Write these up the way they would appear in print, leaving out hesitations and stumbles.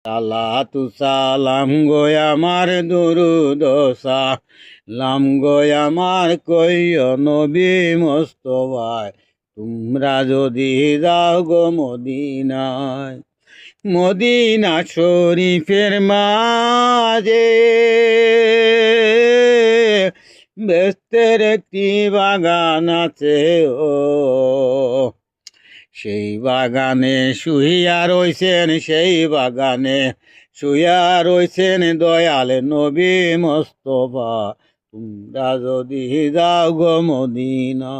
সালাতু সালাম গো আমার দুরুদ সালাম গো আমার কইও নবী মোস্তফায়, তোমরা যদি যাও গো মদিনায়। মদিনা শরীফের মাঝে বেস্তের একটি বাগান আছে, ও সেই বাগানে শুইয়া রইছেন, সেই বাগানে শুইয়া রইছেন দয়াল নবী মোস্তফা, তোমরা যদি যাও গো মদিনা।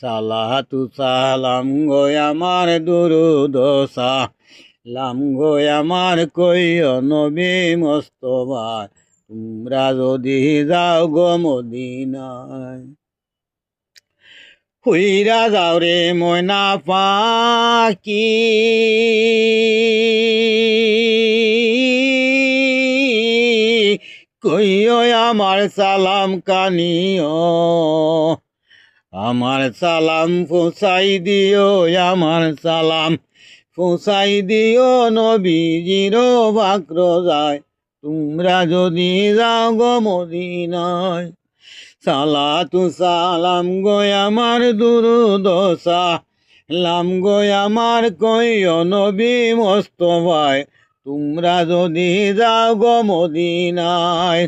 সালাতু সালাম গো আমার দুরুদ সালাম গো আমার কইও নবী মোস্তফা, তোমরা যদি যাও গো মদিনায়। হুইরা যাও রে ময়না পাখি, কইও আমার সালাম কানিও, আমার সালাম পৌঁছাই দিও, আমার সালাম পৌঁছাই দিও নবীজির বাক্র যায়, তোমরা যদি যাও গো মদিনায়। সালাতু সালাম গো আমার দুরুদ সালাম গো আমার কইও নবী মোস্তফায়, তোমরা যদি যাও গো মদিনায়।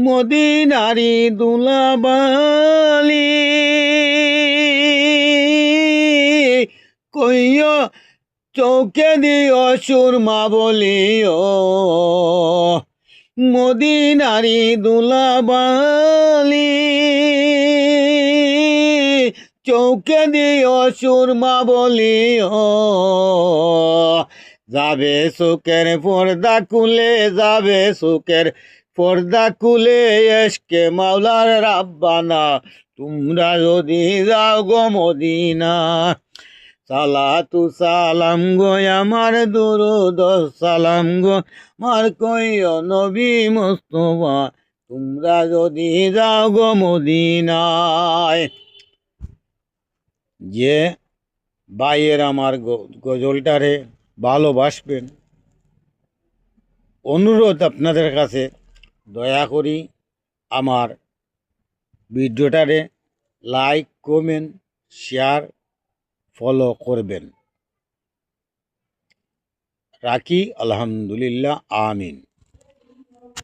মদিনারি দুলাবালি কইও চৌকে দিও সুরমা বলিও, মদিনারি দুলাবালি চৌকে দিও সুরমা বলিও, যাবে সুখের পর্দা খুলে, যাবে সুখের পর্দা খুলে এসকে মাওলার রাব্বানা, তোমরা যদি যাও গো মদিনা। সালাতু সালাম গো আমার দুরুদ সালাম গো আমার কইও নবী মোস্তফা, তোমরা যদি যাও গো মদিনায়। যে ভাইয়ের আমার গজলটারে ভালোবাসবেন, অনুরোধ আপনাদের কাছে, দয়া করি আমার ভিডিওটারে লাইক কমেন্ট শেয়ার ফলো করবেন। রাখি, আলহামদুলিল্লাহ, আমিন।